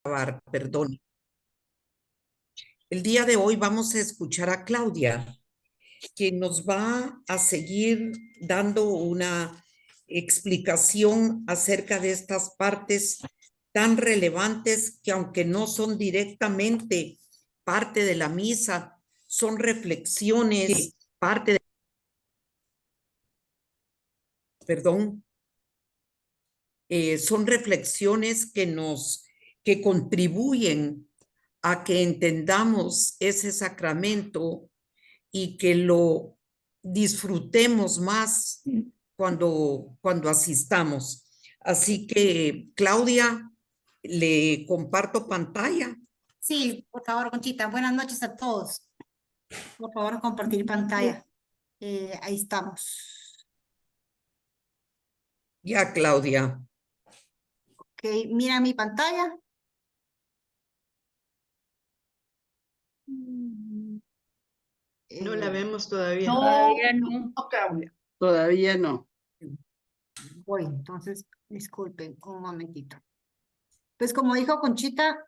Perdón. El día de hoy vamos a escuchar a Claudia, que nos va a seguir dando una explicación acerca de estas partes tan relevantes que aunque no son directamente parte de la misa, son reflexiones, parte de, perdón, son reflexiones que contribuyen a que entendamos ese sacramento y que lo disfrutemos más cuando asistamos. Así que, Claudia, le comparto pantalla. Sí, por favor, Conchita. Buenas noches a todos. Por favor, compartir pantalla. Ahí estamos. Ya, Claudia. Ok, mira mi pantalla. No la vemos todavía. Todavía no. Claudia. Todavía no. Voy, entonces, disculpen un momentito. Pues como dijo Conchita,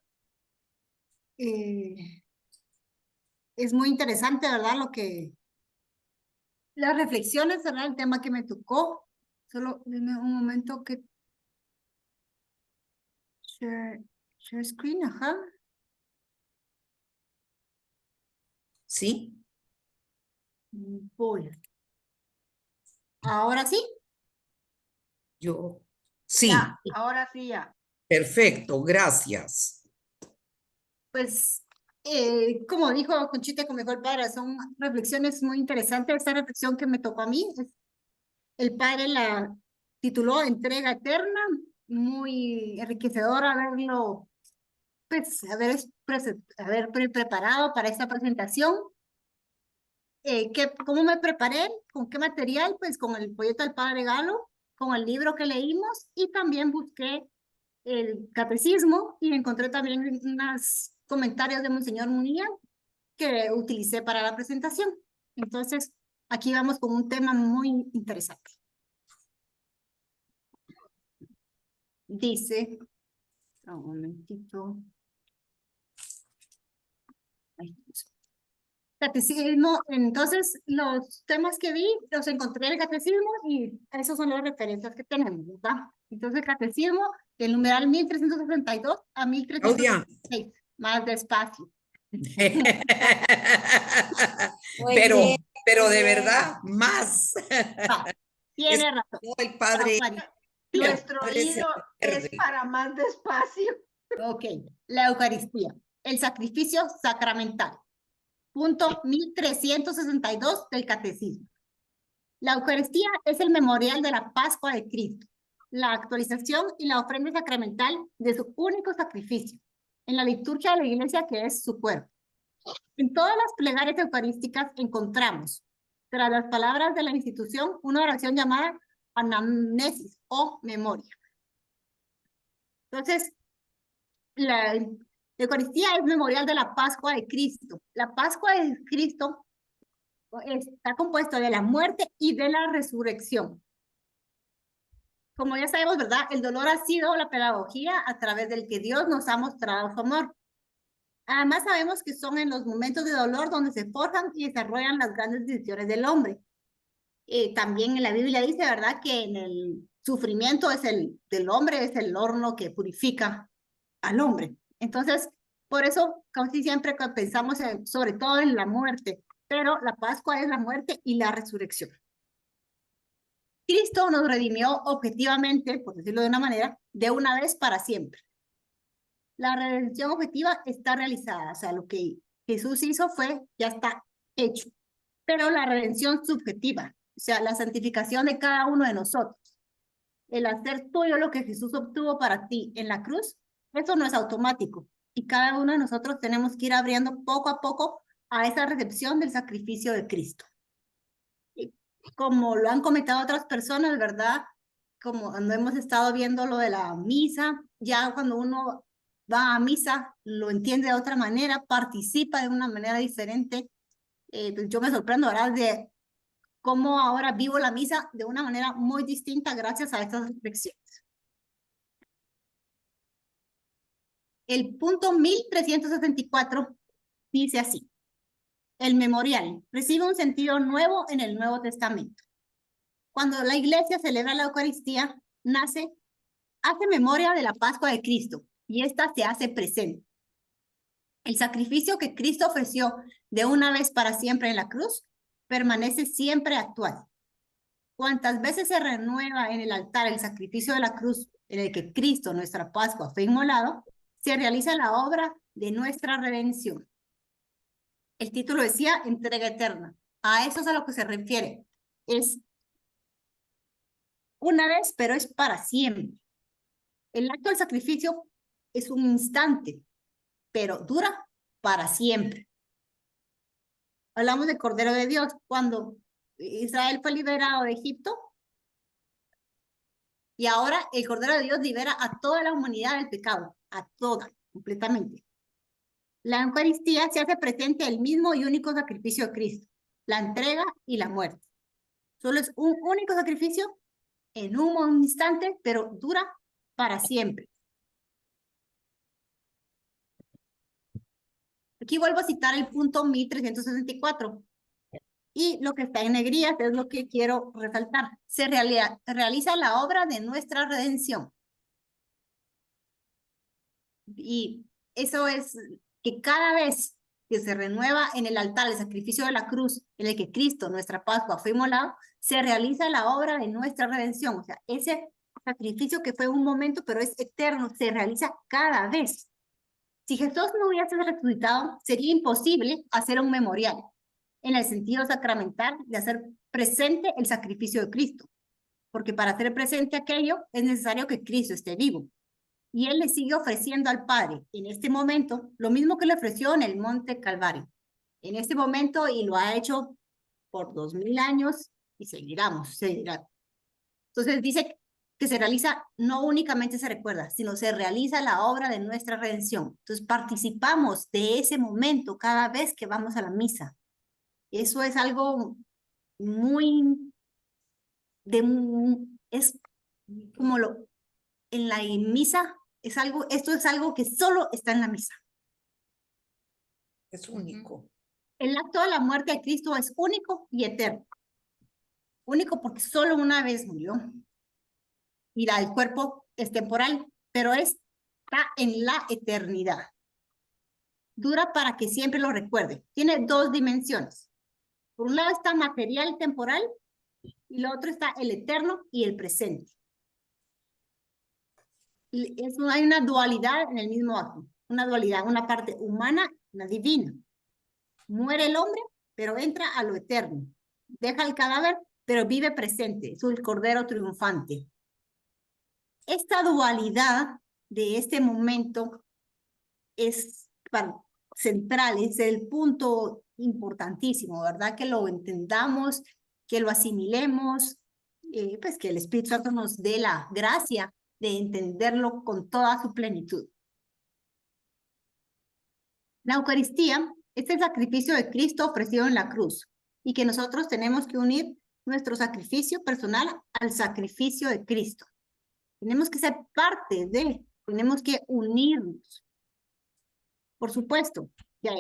es muy interesante, ¿verdad? Las reflexiones, ¿verdad? El tema que me tocó. Solo denme un momento que... Share screen, ajá. ¿Sí? Voy. ¿Ahora sí? Yo. Sí. Ya, ahora sí ya. Perfecto, gracias. Pues, como dijo Conchita, como dijo el padre, son reflexiones muy interesantes. Esta reflexión que me tocó a mí, el padre la tituló Entrega Eterna, muy enriquecedora verlo, pues, haber preparado para esta presentación. ¿Cómo me preparé? ¿Con qué material? Pues con el folleto del padre Galo, con el libro que leímos y también busqué el catecismo y encontré también unos comentarios de Monseñor Munía que utilicé para la presentación. Entonces, aquí vamos con un tema muy interesante. Dice, un momentito. Catecismo, entonces los temas que vi los encontré en el catecismo y esas son las referencias que tenemos, ¿verdad? Entonces el catecismo, el numeral 1362 a Claudia. 1366, más despacio. pero de verdad, más. Tiene razón. El padre. Nuestro oído es para más despacio. Ok, la Eucaristía, el sacrificio sacramental. Punto 1362 del Catecismo. La Eucaristía es el memorial de la Pascua de Cristo, la actualización y la ofrenda sacramental de su único sacrificio, en la liturgia de la Iglesia que es su cuerpo. En todas las plegarias eucarísticas encontramos, tras las palabras de la institución, una oración llamada anamnesis o memoria. Entonces, la Eucaristía es memorial de la Pascua de Cristo. La Pascua de Cristo está compuesta de la muerte y de la resurrección. Como ya sabemos, ¿verdad? El dolor ha sido la pedagogía a través del que Dios nos ha mostrado su amor. Además, sabemos que son en los momentos de dolor donde se forjan y desarrollan las grandes decisiones del hombre. También en la Biblia dice, ¿verdad? Que en el sufrimiento del hombre es el horno que purifica al hombre. Entonces, por eso, casi siempre pensamos sobre todo en la muerte, pero la Pascua es la muerte y la resurrección. Cristo nos redimió objetivamente, por decirlo de una manera, de una vez para siempre. La redención objetiva está realizada, o sea, lo que Jesús hizo ya está hecho. Pero la redención subjetiva, o sea, la santificación de cada uno de nosotros, el hacer tuyo lo que Jesús obtuvo para ti en la cruz, eso no es automático. Y cada uno de nosotros tenemos que ir abriendo poco a poco a esa recepción del sacrificio de Cristo. Y como lo han comentado otras personas, ¿verdad? Como cuando hemos estado viendo lo de la misa, ya cuando uno va a misa, lo entiende de otra manera, participa de una manera diferente. Pues yo me sorprendo, ¿verdad? De cómo ahora vivo la misa de una manera muy distinta gracias a estas reflexiones. El punto 1364 dice así: el memorial recibe un sentido nuevo en el Nuevo Testamento. Cuando la iglesia celebra la Eucaristía, hace memoria de la Pascua de Cristo y esta se hace presente. El sacrificio que Cristo ofreció de una vez para siempre en la cruz permanece siempre actual. Cuantas veces se renueva en el altar el sacrificio de la cruz en el que Cristo, nuestra Pascua, fue inmolado, se realiza la obra de nuestra redención. El título decía entrega eterna. A eso es a lo que se refiere. Es una vez, pero es para siempre. El acto del sacrificio es un instante, pero dura para siempre. Hablamos del Cordero de Dios. Cuando Israel fue liberado de Egipto, y ahora el Cordero de Dios libera a toda la humanidad del pecado, a toda, completamente. La Eucaristía se hace presente el mismo y único sacrificio de Cristo, la entrega y la muerte. Solo es un único sacrificio en un instante, pero dura para siempre. Aquí vuelvo a citar el punto 1364. Y lo que está en negrías es lo que quiero resaltar. Se realiza la obra de nuestra redención. Y eso es que cada vez que se renueva en el altar el sacrificio de la cruz, en el que Cristo, nuestra Pascua, fue inmolado, se realiza la obra de nuestra redención. O sea, ese sacrificio que fue un momento, pero es eterno, se realiza cada vez. Si Jesús no hubiese resucitado, sería imposible hacer un memorial, en el sentido sacramental de hacer presente el sacrificio de Cristo. Porque para hacer presente aquello es necesario que Cristo esté vivo. Y Él le sigue ofreciendo al Padre en este momento lo mismo que le ofreció en el Monte Calvario. En este momento, y lo ha hecho por 2000 años, y seguirá. Entonces dice que se realiza, no únicamente se recuerda, sino se realiza la obra de nuestra redención. Entonces participamos de ese momento cada vez que vamos a la misa. Eso es algo muy, es como en la misa, esto es algo que solo está en la misa. Es único. El acto de la muerte de Cristo es único y eterno. Único porque solo una vez murió. Y el cuerpo es temporal, pero está en la eternidad. Dura para que siempre lo recuerde. Tiene dos dimensiones. Por un lado está material temporal y lo otro está el eterno y el presente. Hay una dualidad en el mismo acto. Una dualidad, una parte humana, una divina. Muere el hombre, pero entra a lo eterno. Deja el cadáver, pero vive presente. Es el Cordero triunfante. Esta dualidad de este momento es central, es el punto importantísimo, ¿verdad? Que lo entendamos, que lo asimilemos, pues que el Espíritu Santo nos dé la gracia de entenderlo con toda su plenitud. La Eucaristía es el sacrificio de Cristo ofrecido en la cruz y que nosotros tenemos que unir nuestro sacrificio personal al sacrificio de Cristo. Tenemos que ser parte de, tenemos que unirnos. Por supuesto, ya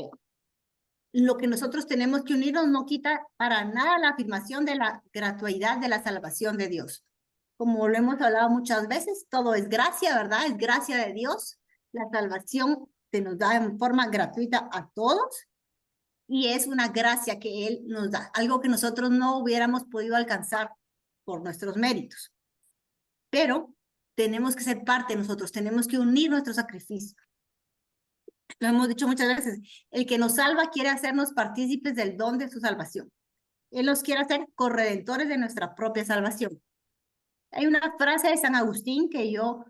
lo que nosotros tenemos que unirnos no quita para nada la afirmación de la gratuidad de la salvación de Dios. Como lo hemos hablado muchas veces, todo es gracia, ¿verdad? Es gracia de Dios. La salvación se nos da en forma gratuita a todos y es una gracia que Él nos da, algo que nosotros no hubiéramos podido alcanzar por nuestros méritos. Pero tenemos que ser parte de nosotros, tenemos que unir nuestro sacrificio. Lo hemos dicho muchas veces, el que nos salva quiere hacernos partícipes del don de su salvación. Él nos quiere hacer corredentores de nuestra propia salvación. Hay una frase de San Agustín que yo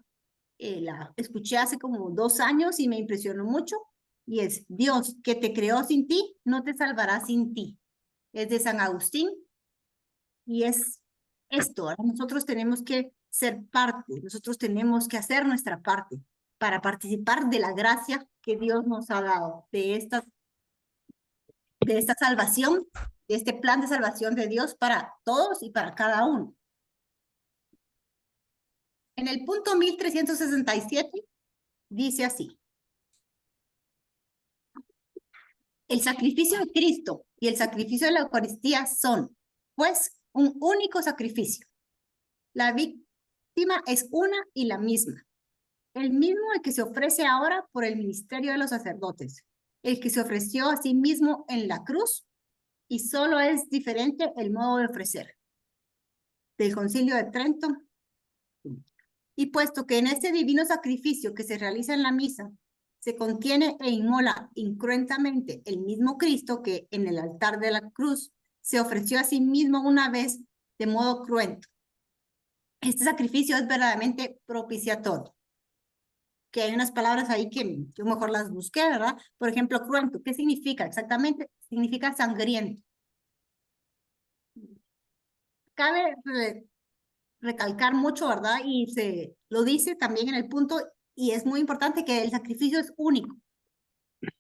la escuché hace como 2 años y me impresionó mucho, y es: Dios que te creó sin ti, no te salvará sin ti. Es de San Agustín, y es esto, ¿verdad? Nosotros tenemos que ser parte, nosotros tenemos que hacer nuestra parte para participar de la gracia que Dios nos ha dado, de esta salvación, de este plan de salvación de Dios para todos y para cada uno. En el punto 1367 dice así: El sacrificio de Cristo y el sacrificio de la Eucaristía son, pues, un único sacrificio. La víctima es una y la misma. El mismo el que se ofrece ahora por el ministerio de los sacerdotes, el que se ofreció a sí mismo en la cruz, y solo es diferente el modo de ofrecer. Del Concilio de Trento. Y puesto que en este divino sacrificio que se realiza en la misa se contiene e inmola incruentamente el mismo Cristo que en el altar de la cruz se ofreció a sí mismo una vez de modo cruento. Este sacrificio es verdaderamente propiciatorio. Que hay unas palabras ahí que yo mejor las busqué, ¿verdad? Por ejemplo, cruento, ¿qué significa exactamente? Significa sangriento. Cabe recalcar mucho, ¿verdad? Y se lo dice también en el punto, y es muy importante que el sacrificio es único.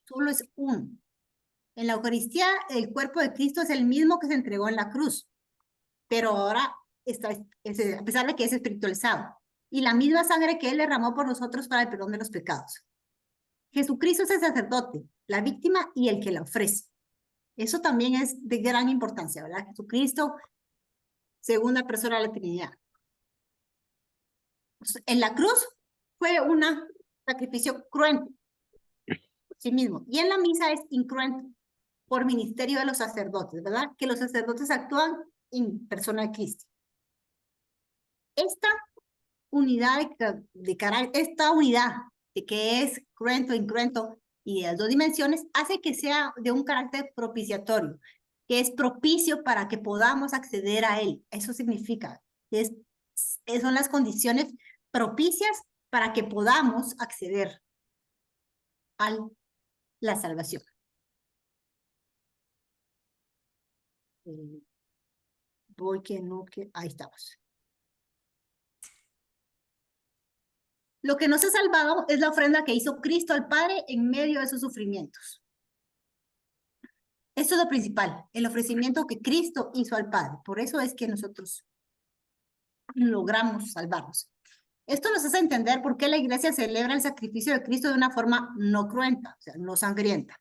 Solo es uno. En la Eucaristía, el cuerpo de Cristo es el mismo que se entregó en la cruz, pero ahora está, a pesar de que es espiritualizado. Y la misma sangre que Él derramó por nosotros para el perdón de los pecados. Jesucristo es el sacerdote, la víctima y el que la ofrece. Eso también es de gran importancia, ¿verdad? Jesucristo, segunda persona de la Trinidad. En la cruz fue un sacrificio cruento por sí mismo. Y en la misa es incruento por ministerio de los sacerdotes, ¿verdad? Que los sacerdotes actúan en persona de Cristo. Esta unidad de carácter, esta unidad de que es cruento, incruento y de las dos dimensiones, hace que sea de un carácter propiciatorio, que es propicio para que podamos acceder a él. Eso significa, son las condiciones propicias para que podamos acceder a la salvación. Ahí estamos. Lo que nos ha salvado es la ofrenda que hizo Cristo al Padre en medio de sus sufrimientos. Esto es lo principal, el ofrecimiento que Cristo hizo al Padre. Por eso es que nosotros logramos salvarnos. Esto nos hace entender por qué la Iglesia celebra el sacrificio de Cristo de una forma no cruenta, o sea, no sangrienta.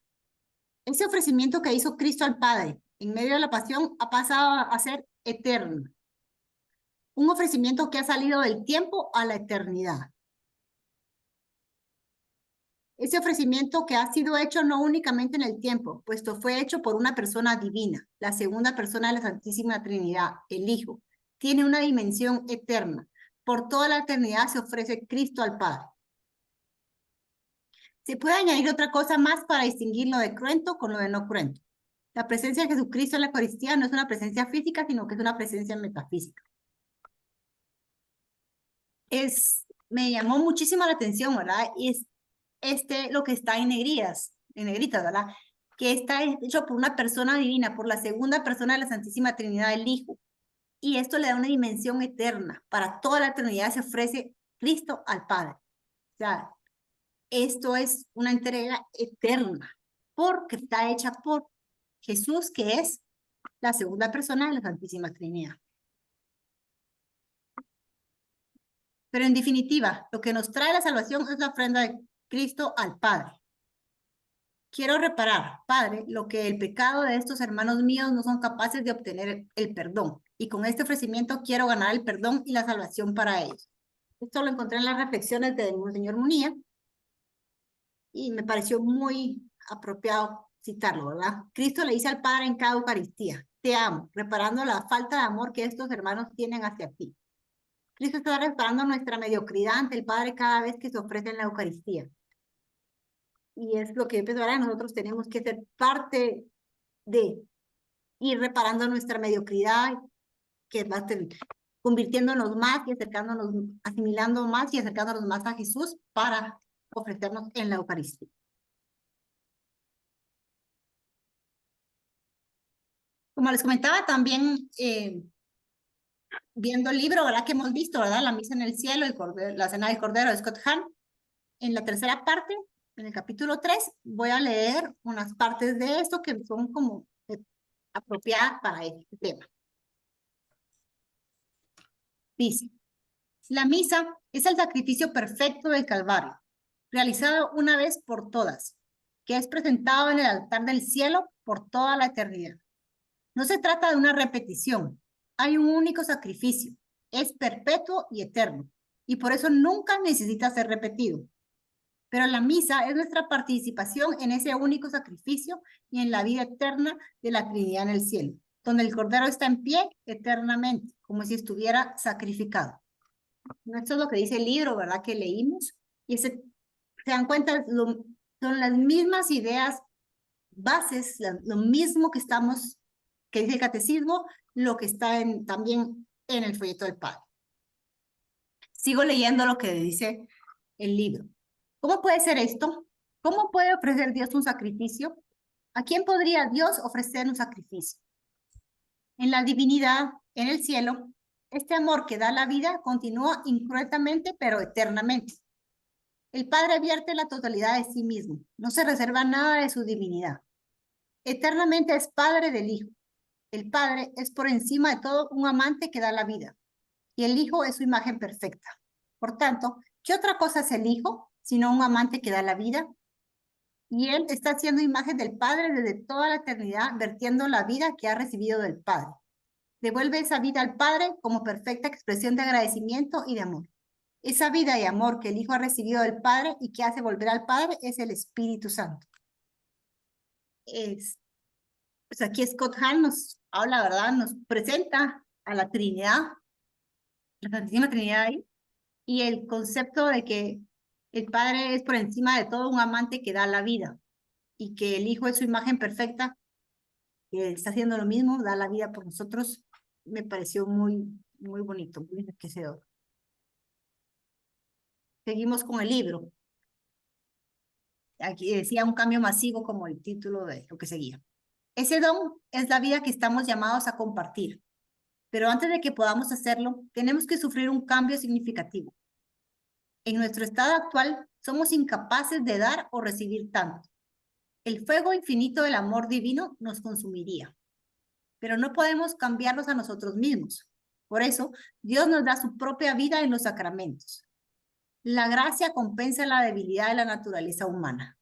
Ese ofrecimiento que hizo Cristo al Padre en medio de la pasión ha pasado a ser eterno. Un ofrecimiento que ha salido del tiempo a la eternidad. Ese ofrecimiento que ha sido hecho no únicamente en el tiempo, puesto fue hecho por una persona divina, la segunda persona de la Santísima Trinidad, el Hijo. Tiene una dimensión eterna. Por toda la eternidad se ofrece Cristo al Padre. Se puede añadir otra cosa más para distinguir lo de cruento con lo de no cruento. La presencia de Jesucristo en la Eucaristía no es una presencia física, sino que es una presencia metafísica. Me llamó muchísimo la atención, ¿verdad? Y es lo que está en negritas, ¿verdad? Que está hecho por una persona divina, por la segunda persona de la Santísima Trinidad, el Hijo. Y esto le da una dimensión eterna. Para toda la eternidad se ofrece Cristo al Padre. O sea, esto es una entrega eterna, porque está hecha por Jesús, que es la segunda persona de la Santísima Trinidad. Pero en definitiva, lo que nos trae la salvación es la ofrenda de Cristo al Padre. Quiero reparar, Padre, lo que el pecado de estos hermanos míos no son capaces de obtener el perdón. Y con este ofrecimiento quiero ganar el perdón y la salvación para ellos. Esto lo encontré en las reflexiones de Monseñor Munilla y me pareció muy apropiado citarlo, ¿verdad? Cristo le dice al Padre en cada Eucaristía: te amo, reparando la falta de amor que estos hermanos tienen hacia ti. Cristo está reparando nuestra mediocridad ante el Padre cada vez que se ofrece en la Eucaristía. Y es lo que yo pienso ahora, nosotros tenemos que ser parte de ir reparando nuestra mediocridad, que va convirtiéndonos más y acercándonos, asimilando más y acercándonos más a Jesús para ofrecernos en la Eucaristía. Como les comentaba también, viendo el libro, ¿verdad? Que hemos visto, ¿verdad? La misa en el cielo, la cena del Cordero de Scott Hahn. En la tercera parte, en el capítulo 3, voy a leer unas partes de esto que son como apropiadas para este tema. Dice: la misa es el sacrificio perfecto del Calvario, realizado una vez por todas. que es presentado en el altar del cielo por toda la eternidad. No se trata de una repetición. Hay un único sacrificio. Es perpetuo y eterno. Y por eso nunca necesita ser repetido. Pero la misa es nuestra participación en ese único sacrificio y en la vida eterna de la Trinidad en el cielo, donde el Cordero está en pie eternamente, como si estuviera sacrificado. Esto es lo que dice el libro, ¿verdad? Que leímos. Y se dan cuenta, son las mismas ideas bases, lo mismo que dice el catecismo, lo que está también en el folleto del Padre. Sigo leyendo lo que dice el libro. ¿Cómo puede ser esto? ¿Cómo puede ofrecer Dios un sacrificio? ¿A quién podría Dios ofrecer un sacrificio? En la divinidad, en el cielo, este amor que da la vida continúa incruentamente pero eternamente. El Padre vierte la totalidad de sí mismo, no se reserva nada de su divinidad. Eternamente es Padre del Hijo. El Padre es por encima de todo un amante que da la vida, y el Hijo es su imagen perfecta. Por tanto, ¿qué otra cosa es el Hijo sino un amante que da la vida? Y Él está haciendo imagen del Padre desde toda la eternidad, vertiendo la vida que ha recibido del Padre. Devuelve esa vida al Padre como perfecta expresión de agradecimiento y de amor. Esa vida y amor que el Hijo ha recibido del Padre y que hace volver al Padre es el Espíritu Santo. Pues aquí Scott Hahn nos habla, ¿verdad? Nos presenta a la Trinidad, la Santísima Trinidad ahí, y el concepto de que el Padre es por encima de todo un amante que da la vida, y que el Hijo es su imagen perfecta, que está haciendo lo mismo, da la vida por nosotros. Me pareció muy, muy bonito, muy enriquecedor. Seguimos con el libro. Aquí decía un cambio masivo como el título de lo que seguía. Ese don es la vida que estamos llamados a compartir. Pero antes de que podamos hacerlo, tenemos que sufrir un cambio significativo. En nuestro estado actual, somos incapaces de dar o recibir tanto. El fuego infinito del amor divino nos consumiría. Pero no podemos cambiarnos a nosotros mismos. Por eso, Dios nos da su propia vida en los sacramentos. La gracia compensa la debilidad de la naturaleza humana.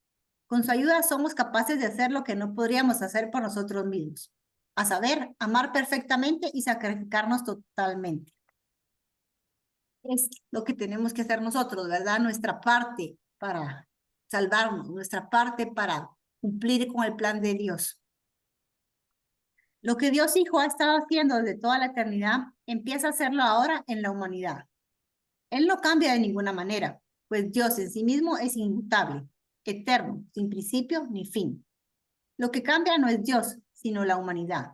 Con su ayuda somos capaces de hacer lo que no podríamos hacer por nosotros mismos. A saber, amar perfectamente y sacrificarnos totalmente. Es lo que tenemos que hacer nosotros, ¿verdad? Nuestra parte para salvarnos, nuestra parte para cumplir con el plan de Dios. Lo que Dios Hijo ha estado haciendo desde toda la eternidad, empieza a hacerlo ahora en la humanidad. Él no cambia de ninguna manera, pues Dios en sí mismo es inmutable, eterno, sin principio ni fin. Lo que cambia no es Dios, sino la humanidad.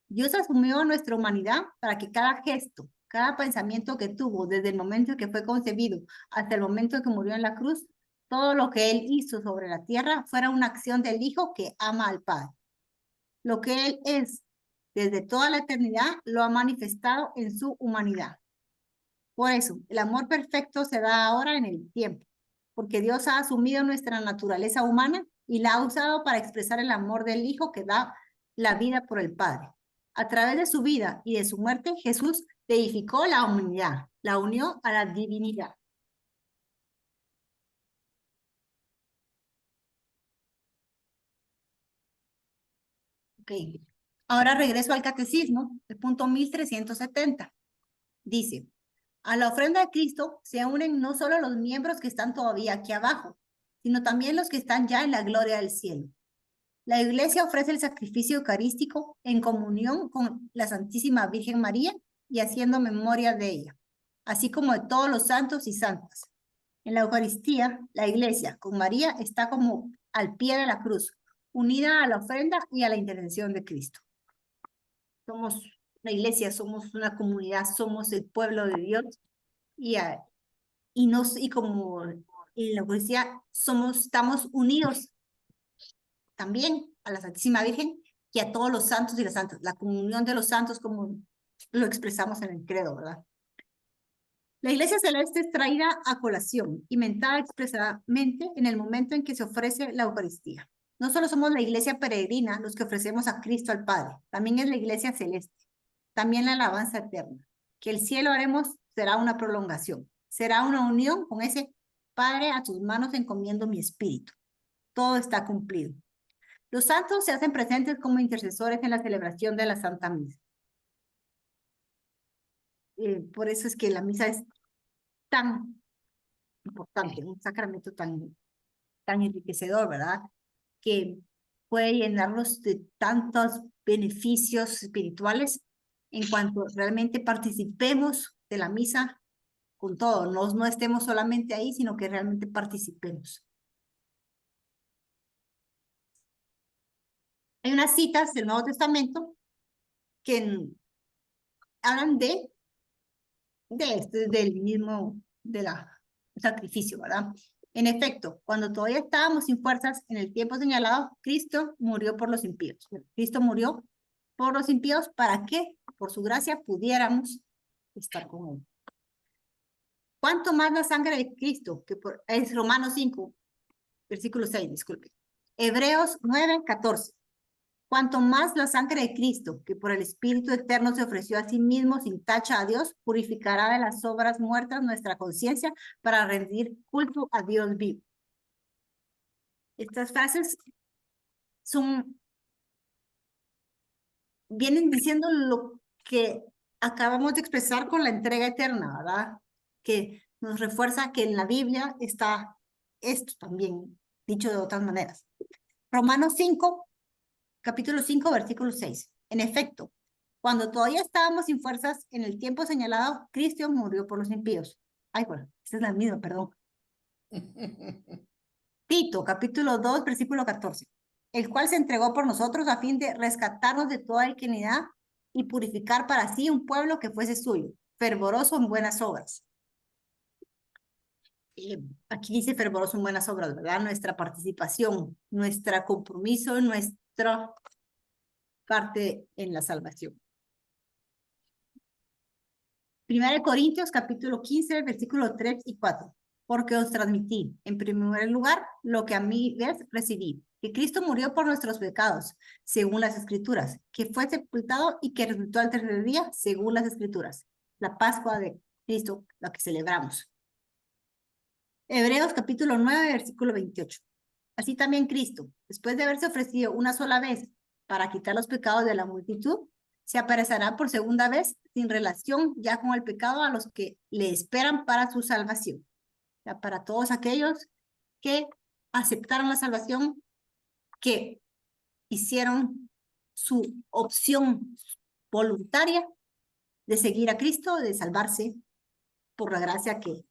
Dios asumió nuestra humanidad para que cada gesto, cada pensamiento que tuvo desde el momento en que fue concebido hasta el momento en que murió en la cruz, todo lo que Él hizo sobre la tierra fuera una acción del Hijo que ama al Padre. Lo que Él es desde toda la eternidad lo ha manifestado en su humanidad. Por eso, el amor perfecto se da ahora en el tiempo, porque Dios ha asumido nuestra naturaleza humana y la ha usado para expresar el amor del Hijo que da la vida por el Padre. A través de su vida y de su muerte, Jesús deificó la humanidad, la unió a la divinidad. Ok, ahora regreso al catecismo, el punto 1370. Dice, a la ofrenda de Cristo se unen no solo los miembros que están todavía aquí abajo, sino también los que están ya en la gloria del cielo. La Iglesia ofrece el sacrificio eucarístico en comunión con la Santísima Virgen María y haciendo memoria de ella, así como de todos los santos y santas. En la Eucaristía, la Iglesia con María está como al pie de la cruz, unida a la ofrenda y a la intervención de Cristo. Somos la Iglesia, somos una comunidad, somos el pueblo de Dios y como en la Eucaristía estamos unidos también a la Santísima Virgen y a todos los santos y las santas, la comunión de los santos como lo expresamos en el credo, ¿verdad? La Iglesia Celeste es traída a colación y mentada expresamente en el momento en que se ofrece la Eucaristía. No solo somos la Iglesia peregrina los que ofrecemos a Cristo al Padre, también es la Iglesia Celeste, también la alabanza eterna. Que el cielo haremos será una prolongación, será una unión con ese Padre, a tus manos encomiendo mi espíritu. todo está cumplido. Los santos se hacen presentes como intercesores en la celebración de la Santa Misa. Por eso es que la misa es tan importante, un sacramento tan enriquecedor, ¿verdad? Que puede llenarnos de tantos beneficios espirituales en cuanto realmente participemos de la misa con todo, no estemos solamente ahí, sino que realmente participemos. Hay unas citas del Nuevo Testamento que hablan del mismo, sacrificio, ¿verdad? En efecto, cuando todavía estábamos sin fuerzas, en el tiempo señalado, Cristo murió por los impíos. Cristo murió por los impíos para que, por su gracia, pudiéramos estar con él. ¿Cuánto más la sangre de Cristo? Es Romanos 5, versículo 6, disculpe. Hebreos 9, 14. Cuanto más la sangre de Cristo, que por el Espíritu Eterno se ofreció a sí mismo sin tacha a Dios, purificará de las obras muertas nuestra conciencia para rendir culto a Dios vivo. Estas frases vienen diciendo lo que acabamos de expresar con la entrega eterna, ¿verdad? Que nos refuerza que en la Biblia está esto también, dicho de otras maneras. Romanos 5, capítulo 5, versículo 6. En efecto, cuando todavía estábamos sin fuerzas, en el tiempo señalado, Cristo murió por los impíos. Ay, bueno, esa es la misma, perdón. Tito, capítulo 2, versículo 14. El cual se entregó por nosotros a fin de rescatarnos de toda iniquidad y purificar para sí un pueblo que fuese suyo, fervoroso en buenas obras. Aquí dice fervoroso en buenas obras, ¿verdad? Nuestra participación, nuestro compromiso, nuestra parte en la salvación. Primera de Corintios, capítulo 15, versículo 3 y 4. Porque os transmití, en primer lugar, lo que a mí recibí, que Cristo murió por nuestros pecados, según las Escrituras, que fue sepultado y que resucitó al tercer día, según las Escrituras. La Pascua de Cristo, la que celebramos. Hebreos, capítulo 9, versículo 28. Así también Cristo, después de haberse ofrecido una sola vez para quitar los pecados de la multitud, se aparecerá por segunda vez sin relación ya con el pecado a los que le esperan para su salvación. O sea, para todos aquellos que aceptaron la salvación, que hicieron su opción voluntaria de seguir a Cristo, de salvarse por la gracia que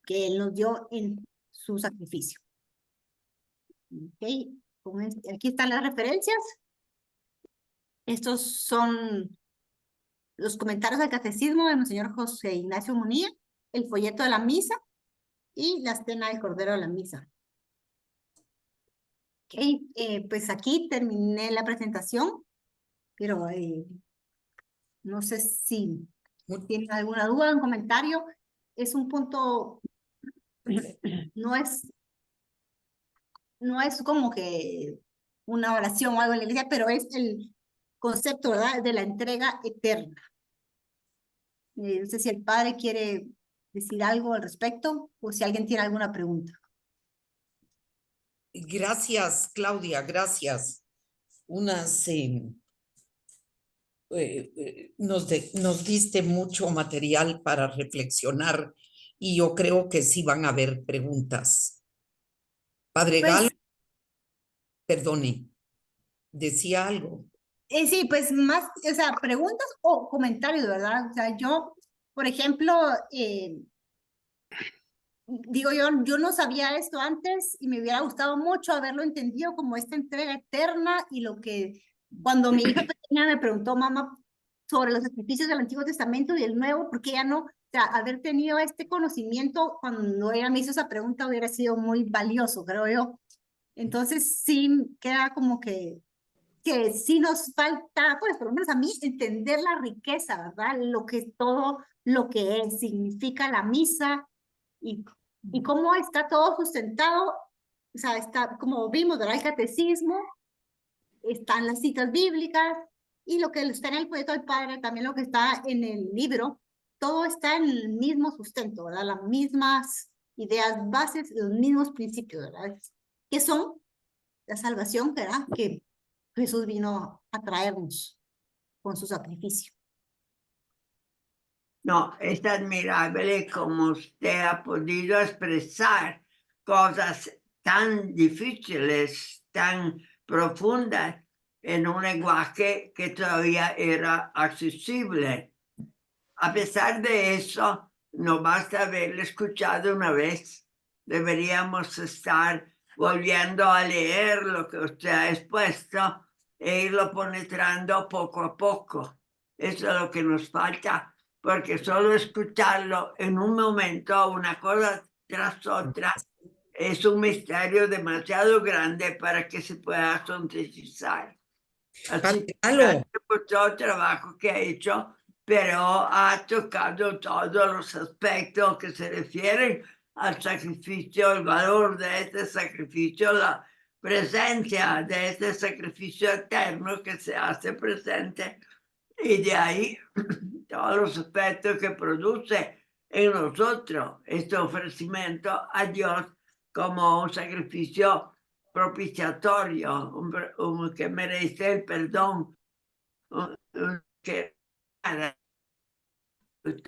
Él nos dio en su sacrificio. Okay. Aquí están las referencias. Estos son los comentarios del catecismo de Monseñor José Ignacio Munilla, el folleto de la misa y la escena del Cordero de la Misa. Okay. Pues aquí terminé la presentación, pero no sé si tienen alguna duda, un comentario. Es un punto, no es como que una oración o algo en la iglesia, pero es el concepto, ¿verdad?, de la entrega eterna. No sé si el padre quiere decir algo al respecto o si alguien tiene alguna pregunta. Gracias, Claudia, gracias. Nos diste mucho material para reflexionar y yo creo que sí van a haber preguntas. Padre Pues, Gal, perdone, decía algo. Sí, pues más, o sea, preguntas o comentarios, ¿verdad? O sea, yo, por ejemplo, digo yo no sabía esto antes y me hubiera gustado mucho haberlo entendido como esta entrega eterna y lo que cuando mi hija pequeña me preguntó, mamá, sobre los sacrificios del Antiguo Testamento y del Nuevo, porque ella no, o sea, haber tenido este conocimiento cuando ella me hizo esa pregunta hubiera sido muy valioso, creo yo. Entonces sí queda como que sí nos falta, pues por lo menos a mí, entender la riqueza, ¿verdad? Todo lo que significa la misa y cómo está todo sustentado, o sea, está, como vimos, ¿verdad? El catecismo, están las citas bíblicas y lo que está en el folleto del Padre, también lo que está en el libro, todo está en el mismo sustento, ¿verdad? Las mismas ideas bases, los mismos principios, ¿verdad? que son la salvación, ¿verdad? Que Jesús vino a traernos con su sacrificio. No, es admirable como usted ha podido expresar cosas tan difíciles, tan profundas, en un lenguaje que todavía era accesible. A pesar de eso, no basta haberle escuchado una vez. Deberíamos estar volviendo a leer lo que usted ha expuesto e irlo penetrando poco a poco. Eso es lo que nos falta, porque solo escucharlo en un momento, una cosa tras otra, es un misterio demasiado grande para que se pueda sintetizar. Así que gracias por todo el trabajo que ha hecho, pero ha tocado todos los aspectos que se refieren al sacrificio, el valor de este sacrificio, la presencia de este sacrificio eterno que se hace presente, y de ahí todos los aspectos que produce en nosotros este ofrecimiento a Dios como un sacrificio propiciatorio, que merece el perdón, que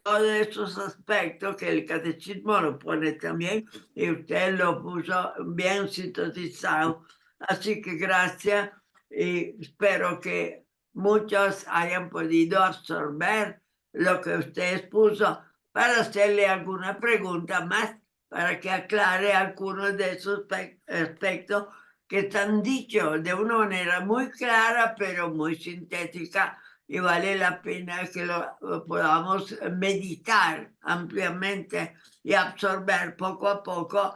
todos esos aspectos que el catecismo lo pone también, y usted lo puso bien sintetizado. Así que gracias, y espero que muchos hayan podido absorber lo que usted expuso, para hacerle alguna pregunta más, para que aclare algunos de esos aspectos que están dichos de una manera muy clara, pero muy sintética, y vale la pena que lo podamos meditar ampliamente y absorber poco a poco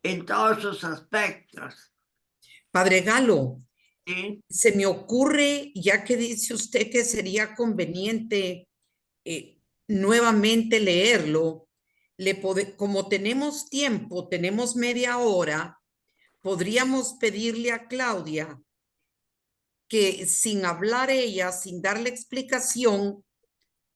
en todos sus aspectos. Padre Galo, ¿Sí? se me ocurre, ya que dice usted que sería conveniente nuevamente leerlo, como tenemos tiempo, tenemos media hora, podríamos pedirle a Claudia que sin hablar ella, sin darle explicación,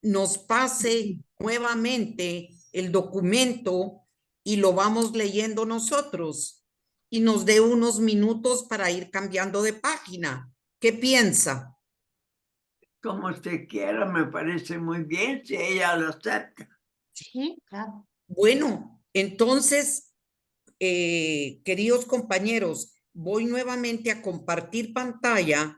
nos pase nuevamente el documento y lo vamos leyendo nosotros y nos dé unos minutos para ir cambiando de página. ¿Qué piensa? Como usted quiera, me parece muy bien, si ella lo acepta. Sí, claro. Bueno, entonces, queridos compañeros, voy nuevamente a compartir pantalla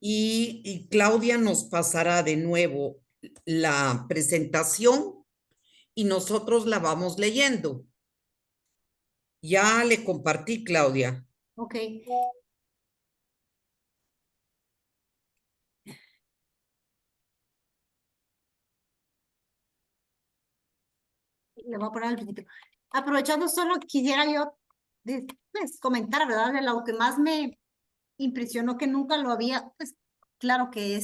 y Claudia nos pasará de nuevo la presentación y nosotros la vamos leyendo. Ya le compartí, Claudia. Ok. Le voy a poner al principio. Aprovechando, solo quisiera yo pues, comentar, ¿verdad? De lo que más me impresionó, que nunca lo había, pues claro que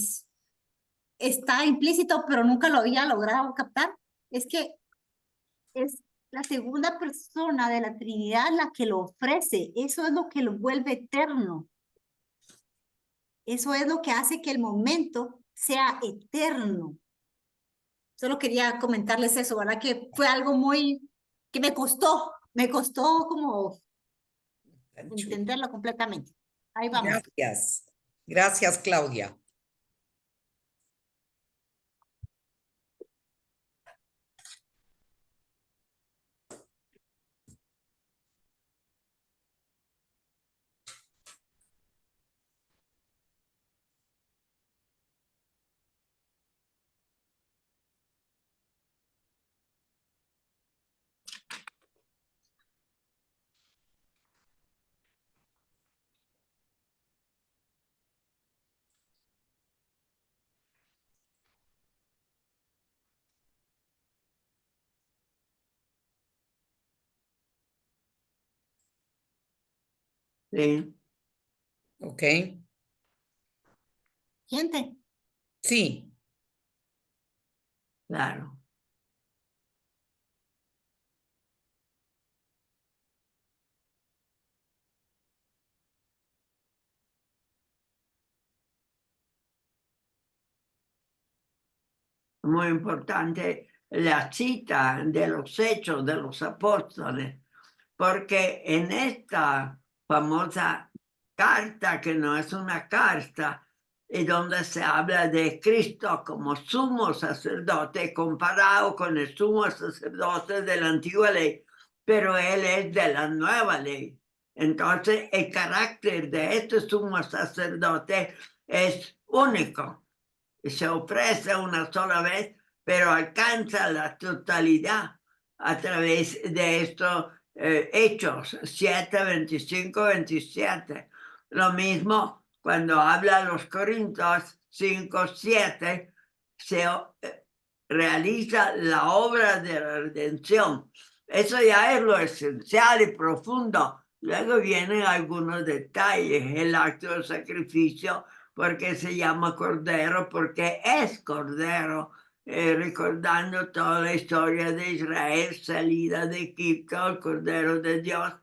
está implícito, pero nunca lo había logrado captar, es que es la segunda persona de la Trinidad la que lo ofrece. Eso es lo que lo vuelve eterno. Eso es lo que hace que el momento sea eterno. Solo quería comentarles eso, ¿verdad? Que fue algo que me costó como entenderlo completamente. Ahí vamos. Gracias. Gracias, Claudia. Sí. Ok. Gente. Sí. Claro. Muy importante la cita de los hechos de los apóstoles, porque en esta famosa carta, que no es una carta, y donde se habla de Cristo como sumo sacerdote comparado con el sumo sacerdote de la antigua ley, pero él es de la nueva ley. Entonces, el carácter de este sumo sacerdote es único. Se ofrece una sola vez, pero alcanza la totalidad a través de estos Hechos 7, 25, 27. Lo mismo cuando habla a los Corintios 5, 7, se realiza la obra de la redención. Eso ya es lo esencial y profundo. Luego vienen algunos detalles, el acto de sacrificio, porque se llama Cordero, porque es Cordero, recordando toda la historia de Israel, salida de Egipto, el Cordero de Dios,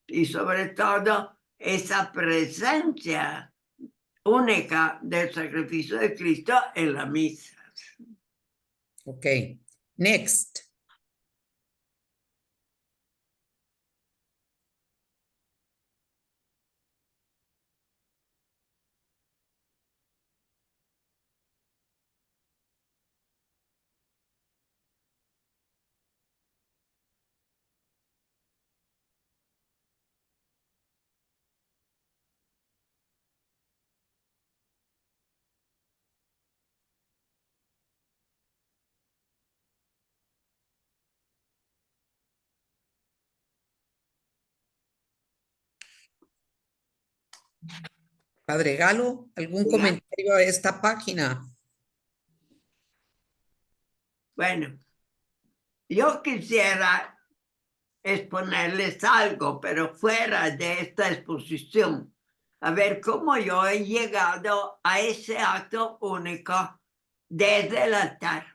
y sobre todo esa presencia única del sacrificio de Cristo en la misa. Ok, next. Padre Galo, ¿algún comentario a esta página? Bueno, yo quisiera exponerles algo, pero fuera de esta exposición, a ver cómo yo he llegado a ese acto único desde el altar.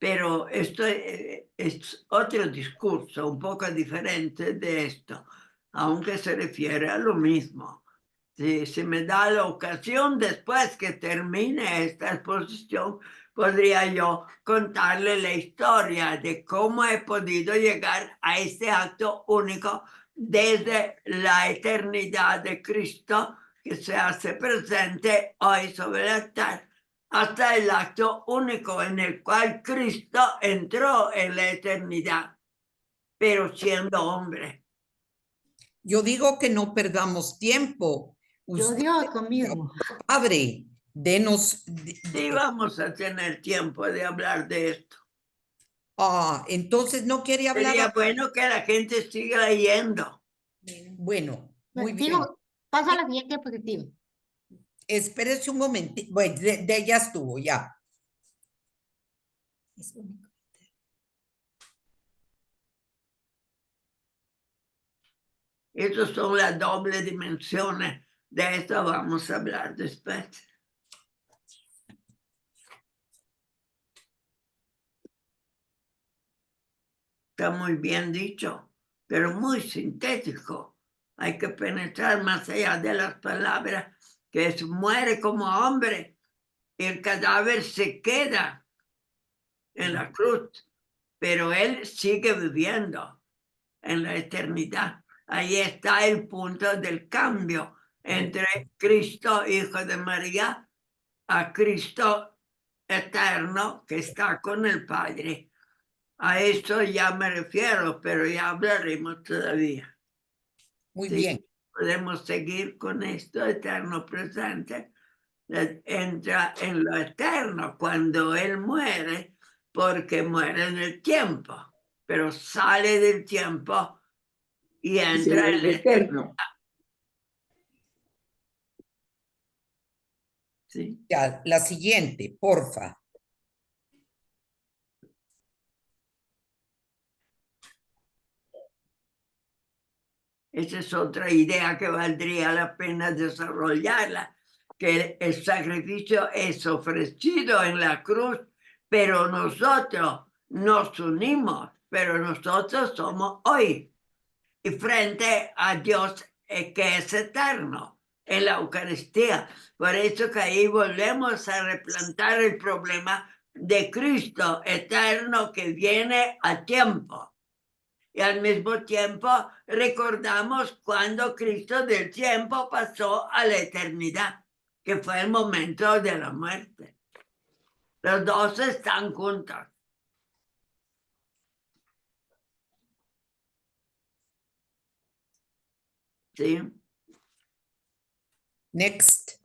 Pero esto es otro discurso, un poco diferente de esto, aunque se refiere a lo mismo. Si me da la ocasión, después que termine esta exposición, podría yo contarle la historia de cómo he podido llegar a este acto único desde la eternidad de Cristo, que se hace presente hoy sobre el altar, hasta el acto único en el cual Cristo entró en la eternidad, pero siendo hombre. Yo digo que no perdamos tiempo. Yo Dios conmigo. Padre, denos. Sí, vamos a tener tiempo de hablar de esto. Entonces no quiere hablar. Sería bueno que la gente siga leyendo. Bueno, muy bien. Digo, paso a la siguiente diapositiva. Espérese un momento. Bueno, de ya estuvo, ya. Estas son las dobles dimensiones. De esto vamos a hablar después. Está muy bien dicho, pero muy sintético. Hay que penetrar más allá de las palabras, que muere como hombre. El cadáver se queda en la cruz, pero él sigue viviendo en la eternidad. Ahí está el punto del cambio entre Cristo, hijo de María, a Cristo eterno que está con el Padre. A eso ya me refiero, pero ya hablaremos todavía. Muy bien. Podemos seguir con esto, eterno presente. Entra en lo eterno cuando Él muere, porque muere en el tiempo, pero sale del tiempo y entra en el eterno. ¿Sí? Ya, la siguiente, porfa. Esa es otra idea que valdría la pena desarrollarla, que el sacrificio es ofrecido en la cruz, pero nosotros nos unimos, pero nosotros somos hoy, y frente a Dios que es eterno en la Eucaristía. Por eso que ahí volvemos a replantar el problema de Cristo eterno que viene a tiempo. y al mismo tiempo recordamos cuando Cristo del tiempo pasó a la eternidad, que fue el momento de la muerte. Los dos están juntos. ¿Sí? Next.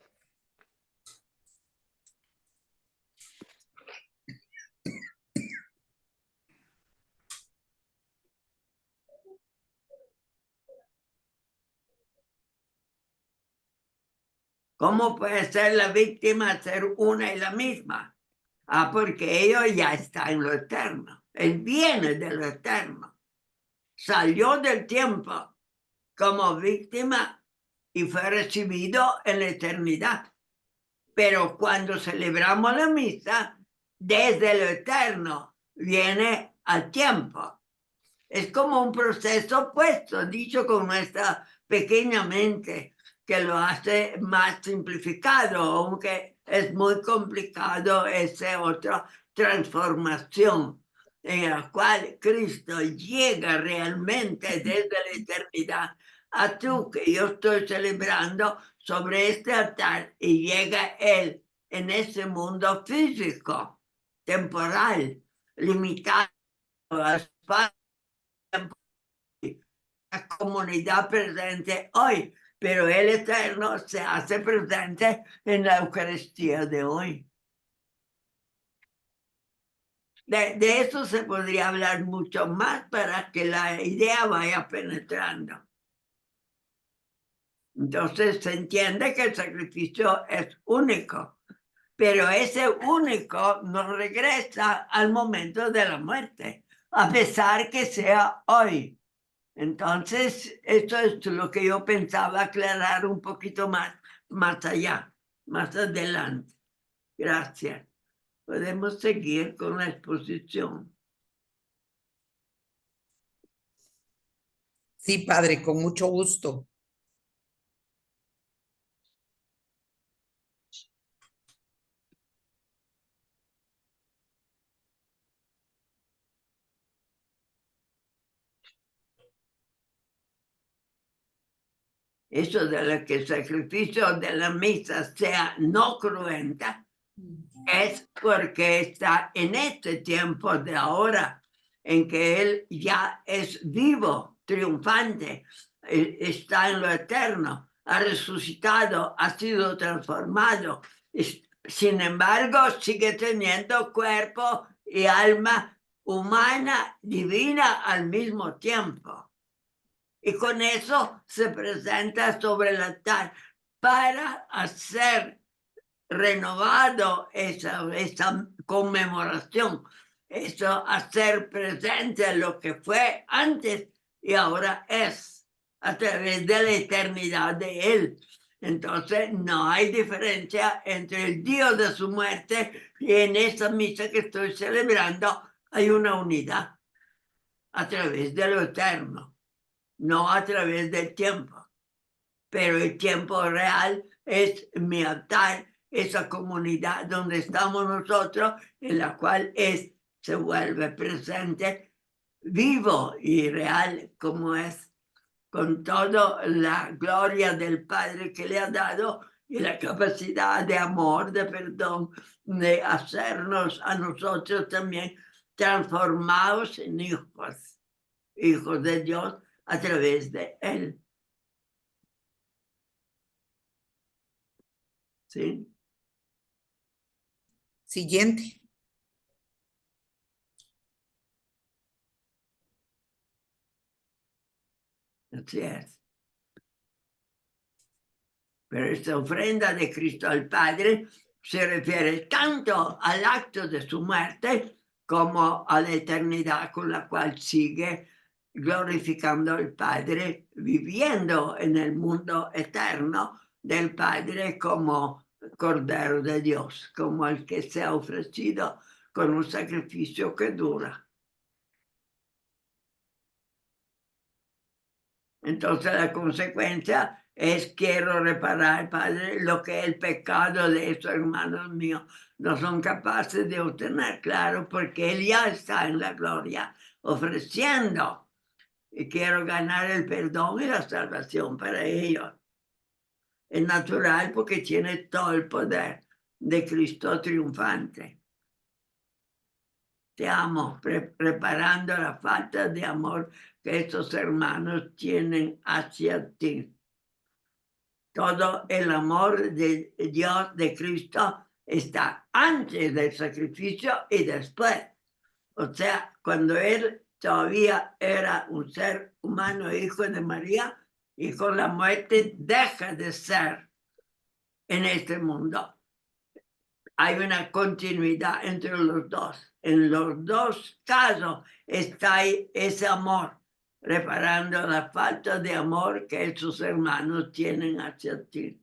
¿Cómo puede ser la víctima ser una y la misma? Porque ellos ya está en lo eterno. Él viene de lo eterno. Salió del tiempo como víctima y fue recibido en la eternidad. Pero cuando celebramos la misa, desde lo eterno viene al tiempo. Es como un proceso opuesto, dicho con nuestra pequeña mente, que lo hace más simplificado, aunque es muy complicado esa otra transformación en la cual Cristo llega realmente desde la eternidad a tú que yo estoy celebrando sobre este altar y llega Él en ese mundo físico, temporal, limitado al espacio, la comunidad presente hoy, pero el Eterno se hace presente en la Eucaristía de hoy. De eso se podría hablar mucho más para que la idea vaya penetrando. Entonces se entiende que el sacrificio es único, pero ese único no regresa al momento de la muerte, a pesar que sea hoy. Entonces, esto es lo que yo pensaba aclarar un poquito más allá, más adelante. Gracias. Podemos seguir con la exposición. Sí, padre, con mucho gusto. Eso de lo que el sacrificio de la misa sea no cruenta, es porque está en este tiempo de ahora, en que Él ya es vivo, triunfante, está en lo eterno, ha resucitado, ha sido transformado. Sin embargo, sigue teniendo cuerpo y alma humana, divina al mismo tiempo. Y con eso se presenta sobre el altar para hacer renovado esa conmemoración, eso hacer presente lo que fue antes y ahora es, a través de la eternidad de Él. Entonces no hay diferencia entre el día de su muerte y en esa misa que estoy celebrando hay una unidad a través de lo eterno, no a través del tiempo. Pero el tiempo real es mi altar, esa comunidad donde estamos nosotros, en la cual se vuelve presente, vivo y real como es, con toda la gloria del Padre que le ha dado y la capacidad de amor, de perdón, de hacernos a nosotros también transformados en hijos de Dios a través de Él. ¿Sí? Siguiente. Así es. Pero esta ofrenda de Cristo al Padre se refiere tanto al acto de su muerte como a la eternidad con la cual sigue glorificando al Padre, viviendo en el mundo eterno del Padre como Cordero de Dios, como el que se ha ofrecido con un sacrificio que dura. Entonces la consecuencia es quiero reparar, Padre, lo que el pecado de estos hermanos míos no son capaces de obtener, claro, porque Él ya está en la gloria ofreciendo y quiero ganar el perdón y la salvación para ellos. Es natural porque tiene todo el poder de Cristo triunfante. Te amo, preparando la falta de amor que estos hermanos tienen hacia ti. Todo el amor de Dios, de Cristo, está antes del sacrificio y después. O sea, cuando Él todavía era un ser humano, hijo de María, y con la muerte deja de ser en este mundo. Hay una continuidad entre los dos. En los dos casos está ahí ese amor, reparando la falta de amor que sus hermanos tienen hacia ti.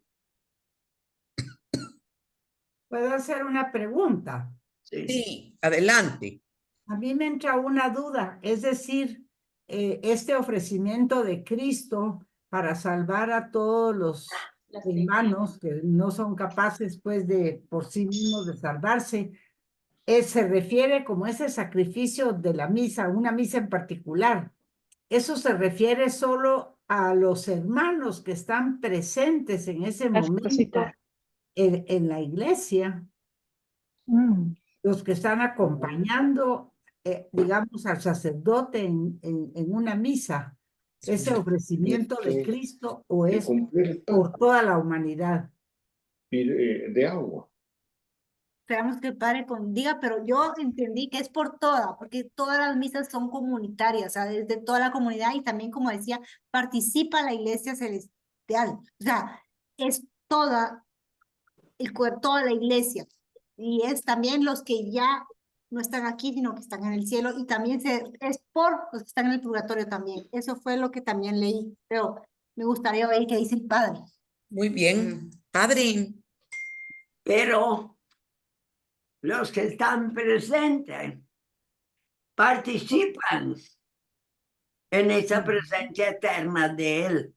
¿Puedo hacer una pregunta? Sí. Sí, adelante. A mí me entra una duda, es decir, este ofrecimiento de Cristo para salvar a todos los hermanos que no son capaces, pues, de por sí mismos de salvarse, se refiere como ese sacrificio de la misa, una misa en particular. ¿Eso se refiere solo a los hermanos que están presentes en ese momento en la iglesia? Los que están acompañando, digamos, al sacerdote en una misa, ese ofrecimiento de Cristo, o es por toda la humanidad. De agua. Esperamos que el Padre diga, pero yo entendí que es por toda, porque todas las misas son comunitarias, o sea, desde toda la comunidad, y también, como decía, participa la Iglesia Celestial. O sea, es toda toda la Iglesia, y es también los que ya no están aquí, sino que están en el cielo, y también es por los que están en el purgatorio también. Eso fue lo que también leí, pero me gustaría oír qué dice el Padre. Muy bien, padre. Pero los que están presentes participan en esa presencia eterna de Él.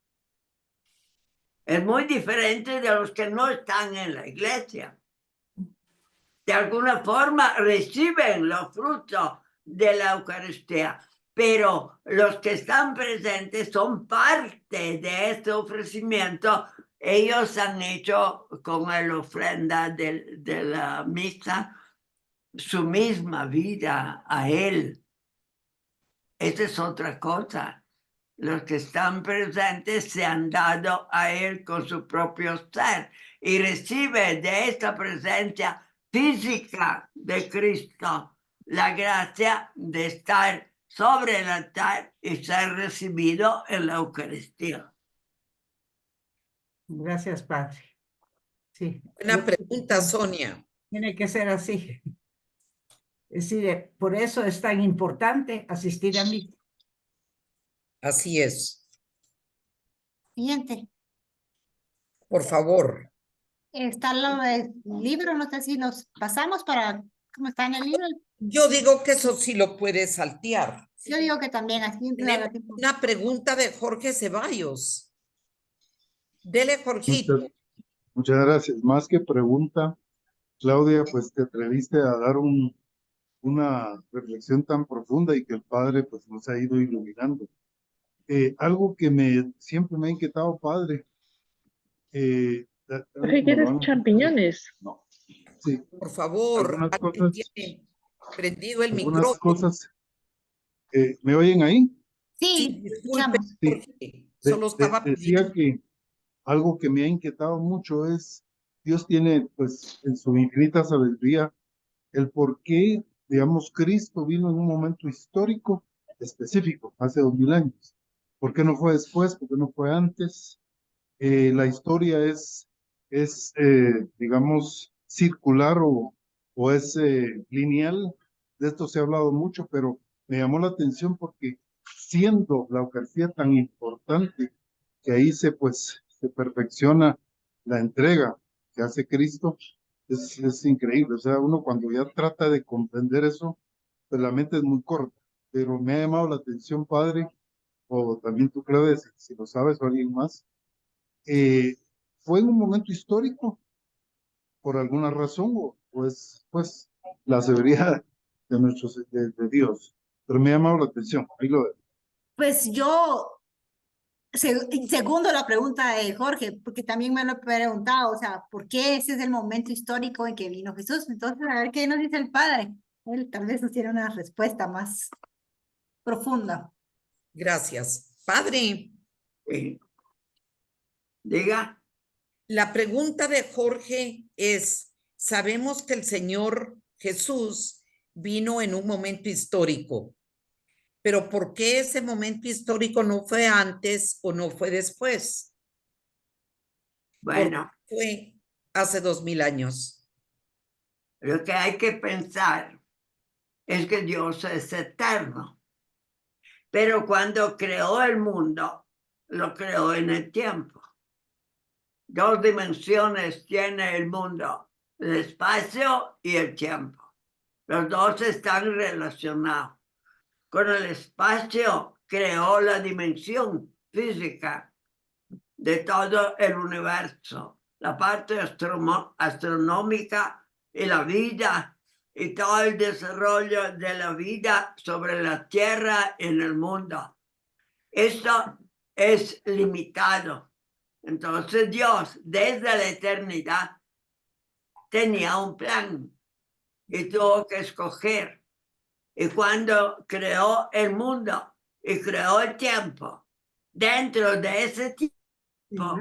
Es muy diferente de los que no están en la iglesia. De alguna forma reciben los frutos de la Eucaristía, pero los que están presentes son parte de este ofrecimiento. Ellos han hecho con la ofrenda de la misa su misma vida a Él. Esa es otra cosa. Los que están presentes se han dado a Él con su propio ser y recibe de esta presencia física de Cristo la gracia de estar sobre el altar y ser recibido en la Eucaristía. Gracias, Padre. Sí. Buena pregunta, Sonia. Tiene que ser así. Es decir, por eso es tan importante asistir a misa. Así es. Siguiente. Por favor. Está el libro, no sé si los pasamos para, ¿cómo está en el libro? Yo digo que eso sí lo puedes saltear. Yo digo que también así. Tenemos una pregunta de Jorge Ceballos. Dele, Jorgito. Muchas gracias. Más que pregunta, Claudia, pues te atreviste a dar una reflexión tan profunda y que el Padre pues nos ha ido iluminando. Algo que siempre me ha inquietado, Padre. ¿Quieres champiñones? No. Sí. Por favor, Algunas alguien cosas, tiene prendido el algunas micrófono. cosas. ¿Me oyen ahí? Sí, disculpe, escuchamos. Jorge. Solo estaba decía que algo que me ha inquietado mucho es, Dios tiene pues en su infinita sabiduría el por qué, digamos, Cristo vino en un momento histórico específico, hace 2000 años. ¿Por qué no fue después? ¿Por qué no fue antes? La historia es digamos, circular o es lineal. De esto se ha hablado mucho, pero me llamó la atención porque siendo la Eucaristía tan importante, que ahí se perfecciona la entrega que hace Cristo, es increíble. O sea, uno cuando ya trata de comprender eso, pues la mente es muy corta. Pero me ha llamado la atención, Padre, o también tú, Claudia, si lo sabes o alguien más, fue en un momento histórico por alguna razón o es pues la severidad de Dios, pero me ha llamado la atención, ahí lo dejo. Pues yo, segundo la pregunta de Jorge, porque también me lo he preguntado, o sea, ¿por qué ese es el momento histórico en que vino Jesús? Entonces, a ver qué nos dice el Padre. Él tal vez nos tiene una respuesta más profunda. Gracias. Padre, Sí. Diga. la pregunta de Jorge es, sabemos que el Señor Jesús vino en un momento histórico, pero ¿por qué ese momento histórico no fue antes o no fue después? Bueno, Fue hace 2000 años. lo que hay que pensar es que Dios es eterno. Pero cuando creó el mundo, lo creó en el tiempo. 2 dimensiones tiene el mundo, el espacio y el tiempo. Los dos están relacionados. Con el espacio creó la dimensión física de todo el universo, la parte astronómica y la vida y todo el desarrollo de la vida sobre la Tierra en el mundo. Esto es limitado. Entonces Dios, desde la eternidad, tenía un plan y tuvo que escoger. Y cuando creó el mundo y creó el tiempo, dentro de ese tiempo,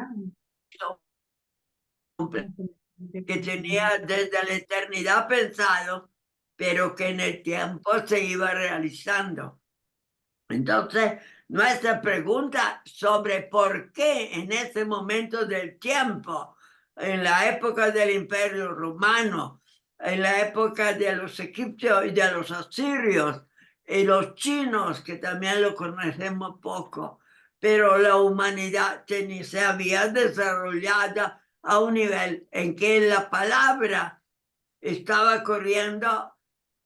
que tenía desde la eternidad pensado, pero que en el tiempo se iba realizando. Entonces, nuestra pregunta sobre por qué en ese momento del tiempo, en la época del Imperio Romano, en la época de los egipcios y de los asirios y los chinos, que también lo conocemos poco, pero la humanidad se había desarrollado a un nivel en que la palabra estaba corriendo,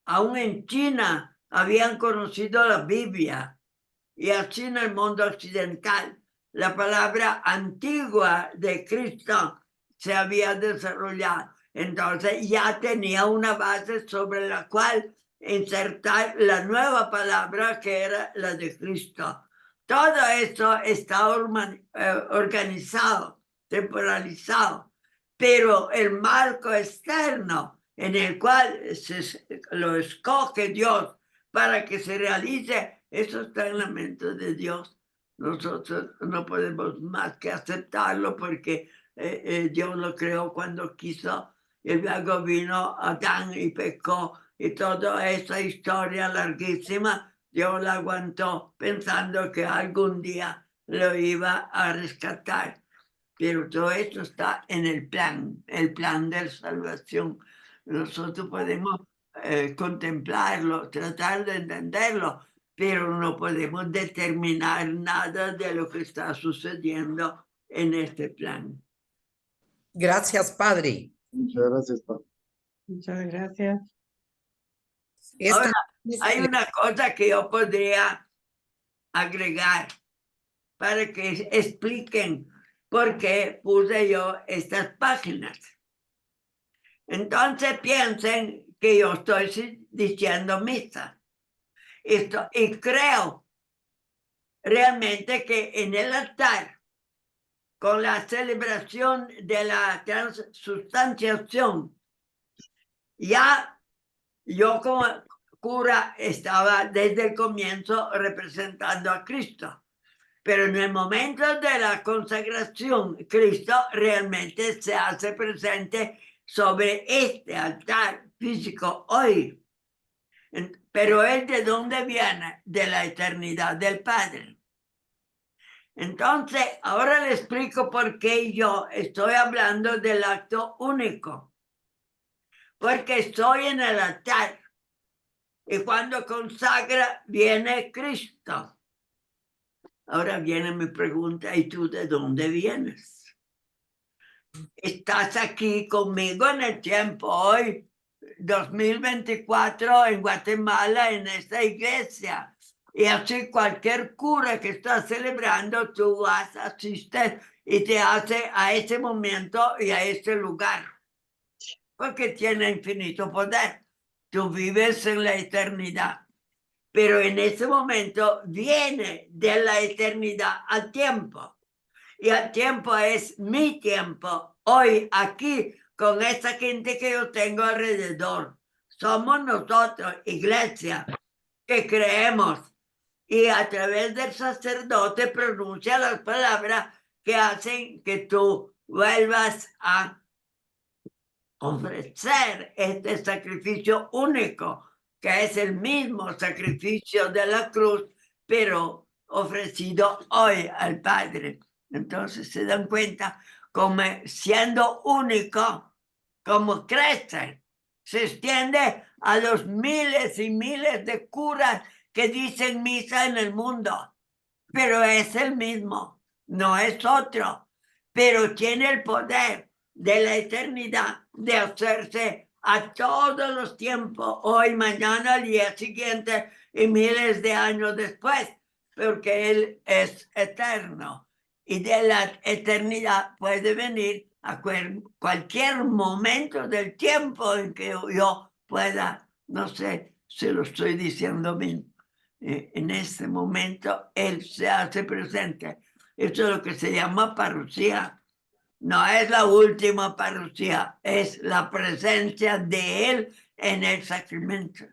aún en China habían conocido la Biblia, y así en el mundo occidental la palabra antigua de Cristo se había desarrollado. Entonces ya tenía una base sobre la cual insertar la nueva palabra que era la de Cristo. Todo eso está organizado, temporalizado, pero el marco externo en el cual lo escoge Dios para que se realice, eso está en la mente de Dios. Nosotros no podemos más que aceptarlo porque Dios lo creó cuando quiso, y luego vino Adán y pecó, y toda esa historia larguísima Dios la aguantó pensando que algún día lo iba a rescatar. Pero todo esto está en el plan de salvación. Nosotros podemos contemplarlo, tratar de entenderlo, pero no podemos determinar nada de lo que está sucediendo en este plan. Gracias, Padre. Muchas gracias, Padre. Muchas gracias. Esta- Hay una cosa que yo podría agregar para que expliquen por qué puse yo estas páginas. Entonces piensen que yo estoy diciendo misa. Y creo realmente que en el altar, con la celebración de la transubstanciación, ya yo como cura estaba desde el comienzo representando a Cristo. Pero en el momento de la consagración, Cristo realmente se hace presente sobre este altar físico hoy. Pero ¿él de dónde viene? De la eternidad del Padre. Entonces, ahora le explico por qué yo estoy hablando del acto único. Porque estoy en el altar. Y cuando consagra, viene Cristo. Ahora viene mi pregunta, ¿y tú de dónde vienes? Estás aquí conmigo en el tiempo hoy, 2024, en Guatemala, en esta iglesia. Y así cualquier cura que está celebrando, tú vas, asistes y te hace a ese momento y a ese lugar. Porque tiene infinito poder. Tú vives en la eternidad. pero en ese momento viene de la eternidad al tiempo. Y el tiempo es mi tiempo, hoy, aquí, con esa gente que yo tengo alrededor. Somos nosotros, iglesia, que creemos. Y a través del sacerdote pronuncia las palabras que hacen que tú vuelvas a ofrecer este sacrificio único, que es el mismo sacrificio de la cruz, pero ofrecido hoy al Padre. Entonces se dan cuenta como siendo único, como crece, se extiende a los miles y miles de curas que dicen misa en el mundo, pero es el mismo, no es otro, pero tiene el poder de la eternidad de hacerse a todos los tiempos, hoy, mañana, al día siguiente y miles de años después, porque Él es eterno y de la eternidad puede venir a cualquier momento del tiempo en que yo pueda, no sé si lo estoy diciendo bien, en este momento Él se hace presente. Eso es lo que se llama parucía. No es la última parucía, es la presencia de Él en el sacramento,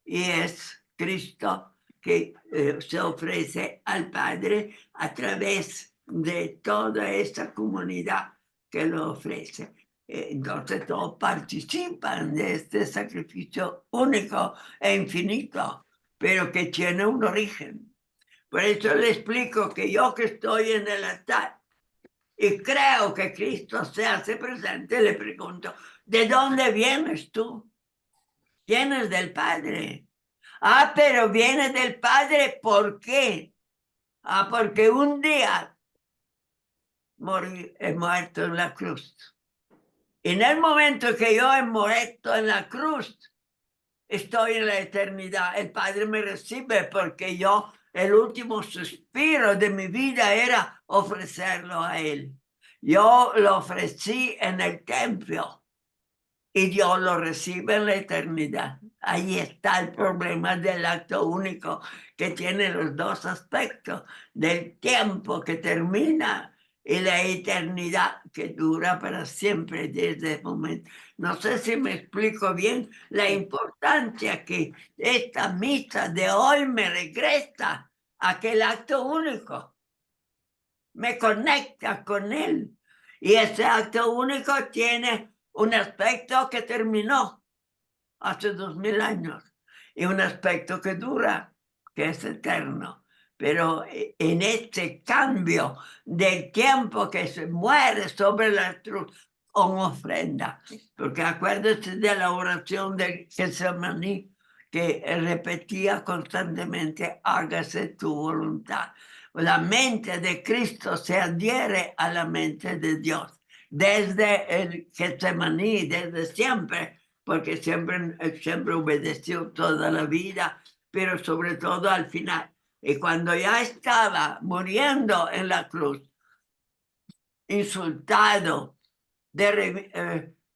y es Cristo que se ofrece al Padre a través de toda esta comunidad que lo ofrece. Entonces todos participan de este sacrificio único e infinito, pero que tiene un origen. Por eso le explico que yo que estoy en el altar y creo que Cristo se hace presente, le pregunto, ¿de dónde vienes tú? Vienes del Padre. Ah, pero vienes del Padre, ¿por qué? Ah, porque un día he muerto en la cruz. Y en el momento que yo he muerto en la cruz, estoy en la eternidad. El Padre me recibe porque yo, el último suspiro de mi vida era ofrecerlo a Él. Yo lo ofrecí en el templo y Dios lo recibe en la eternidad. Ahí está el problema del acto único, que tiene los dos aspectos, del tiempo que termina y la eternidad que dura para siempre desde el momento. No sé si me explico bien la importancia que esta misa de hoy me regresa a aquel acto único. Me conecta con Él. Y ese acto único tiene un aspecto que terminó hace 2000 años y un aspecto que dura, que es eterno. Pero en este cambio del tiempo que se muere sobre la cruz con ofrenda, porque acuérdense de la oración de Getsemaní que repetía constantemente, hágase tu voluntad. La mente de Cristo se adhiere a la mente de Dios desde el Getsemaní, desde siempre, porque siempre obedeció toda la vida, pero sobre todo al final. Y cuando ya estaba muriendo en la cruz, insultado,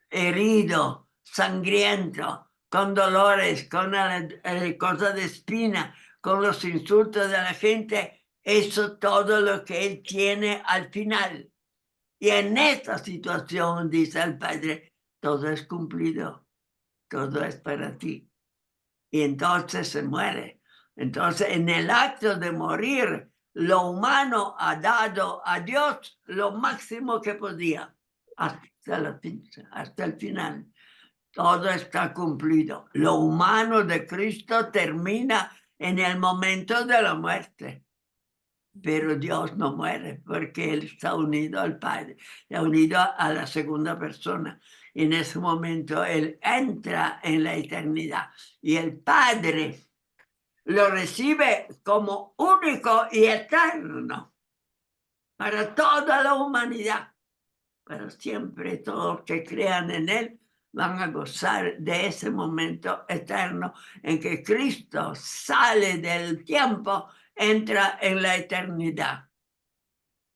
herido, sangriento, con dolores, con cosas de espina, con los insultos de la gente, eso todo lo que Él tiene al final. Y en esta situación, dice el Padre, todo es cumplido, todo es para ti. Y entonces se muere. Entonces, en el acto de morir, lo humano ha dado a Dios lo máximo que podía, hasta el final. Todo está cumplido. Lo humano de Cristo termina en el momento de la muerte. Pero Dios no muere porque Él está unido al Padre, está unido a la segunda persona. Y en ese momento Él entra en la eternidad y el Padre lo recibe como único y eterno para toda la humanidad. Pero siempre todos que crean en Él van a gozar de ese momento eterno en que Cristo sale del tiempo, entra en la eternidad.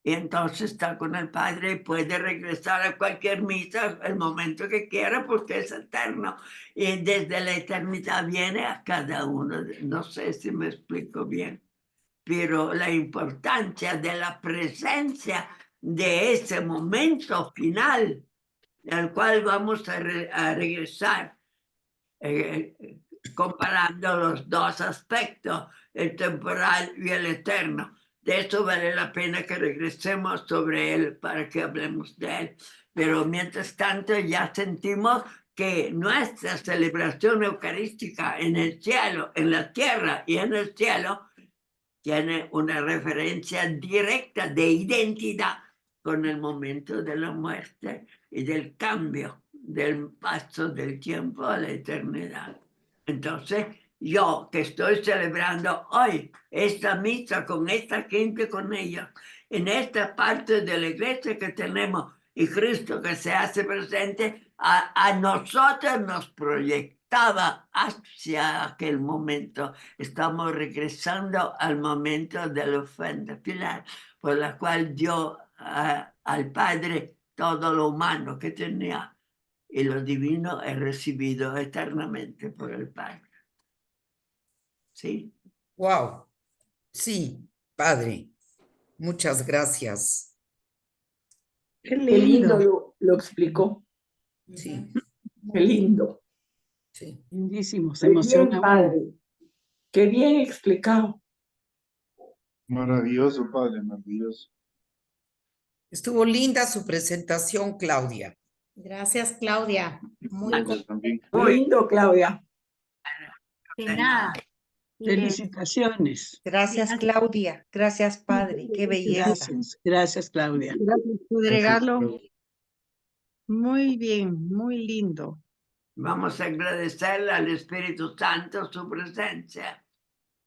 Y entonces está con el Padre y puede regresar a cualquier misa el momento que quiera porque es eterno. Y desde la eternidad viene a cada uno. No sé si me explico bien, pero la importancia de la presencia de ese momento final al cual vamos a regresar, comparando los dos aspectos, el temporal y el eterno. De eso vale la pena que regresemos sobre él para que hablemos de él. Pero mientras tanto ya sentimos que nuestra celebración eucarística en el cielo, en la tierra y en el cielo, tiene una referencia directa de identidad con el momento de la muerte y del cambio del paso del tiempo a la eternidad. Entonces, yo que estoy celebrando hoy esta misa con esta gente, con ellos, en esta parte de la iglesia que tenemos y Cristo que se hace presente, a nosotros nos proyectaba hacia aquel momento. Estamos regresando al momento de la ofrenda final, por la cual dio al Padre todo lo humano que tenía y lo divino es recibido eternamente por el Padre. ¿Sí? Wow. Sí, Padre. Muchas gracias. Qué Qué lindo lindo. lo explicó. Sí, Qué lindo. sí. Lindísimo, se Qué bien, emociona uno. padre. Qué bien explicado. Maravilloso, Padre, maravilloso. Estuvo linda su presentación, Claudia. Gracias, Claudia. Muy Gracias también. Muy Lindo, Claudia. de nada. Felicitaciones. Gracias, Claudia. Gracias, Padre. Qué belleza. Gracias, Claudia. Gracias por el Gracias, regalo. Claudia. Muy bien, muy lindo. Vamos a agradecerle al Espíritu Santo su presencia.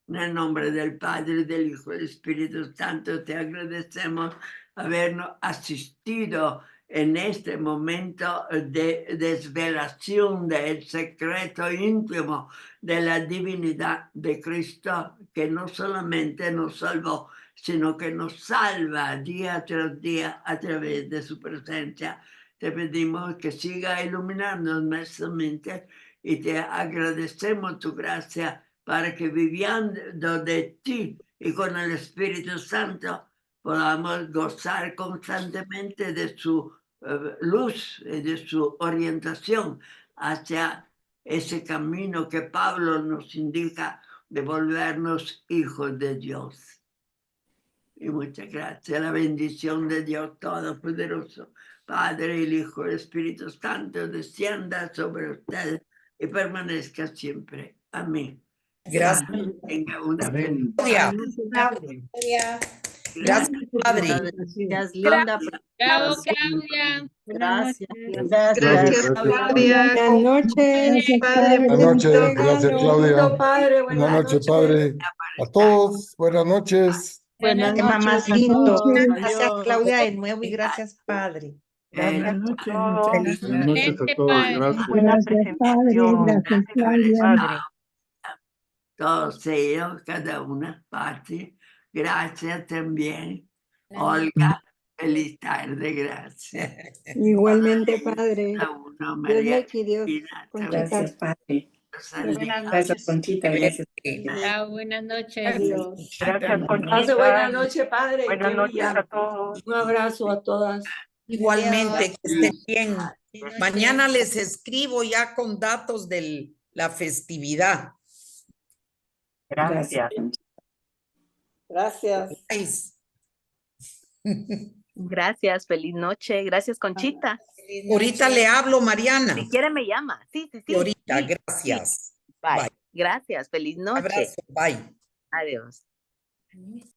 En el nombre del Padre, del Hijo y del Espíritu Santo, te agradecemos habernos asistido en este momento de desvelación del secreto íntimo de la divinidad de Cristo, que no solamente nos salvó, sino que nos salva día tras día a través de su presencia. Te pedimos que siga iluminando nuestra mente y te agradecemos tu gracia para que viviendo de ti y con el Espíritu Santo podamos gozar constantemente de su luz y de su orientación hacia ese camino que Pablo nos indica de volvernos hijos de Dios. Y muchas gracias. La bendición de Dios Todopoderoso, Padre, el Hijo y el Espíritu Santo, descienda sobre ustedes y permanezca siempre. Amén. Gracias, Tenga una Amén. Claudia. Gracias, Padre. Gracias, linda. Chao, Claudia. Gracias. Gracias, Claudia. Buenas noches, Padre. Buenas noches, gracias Claudia. Lindo, padre. Buenas noches, Padre. A todos, buenas noches. Buenas Qué más noches a lindo. todos. Gracias, Adiós. Claudia, de nuevo y gracias, Padre. Buenas noches. Buenas noches a todos. Gracias. Buena presentación. Gracias, Claudia. Todos ellos, cada una parte. Gracias también, Olga. Feliz tarde, gracias. Igualmente, Padre. A uno, Dios María le quiere. Cristina, Gracias, Padre. Rosalía. Gracias, Conchita. Gracias. Chao, buenas noches. Adiós. Gracias, Pase Conchita. buenas noches, Padre. Buenas Qué noches bella. a todos. Un abrazo a todas. Igualmente, que estén bien. Mañana les escribo ya con datos de la festividad. Gracias. Gracias. Ay, Gracias, feliz noche. Gracias, Conchita. ahorita le hablo, Mariana. Si quiere me llama. Sí. Y ahorita, Sí. gracias. Bye. Bye. Gracias, feliz noche. Abrazo, bye. Adiós.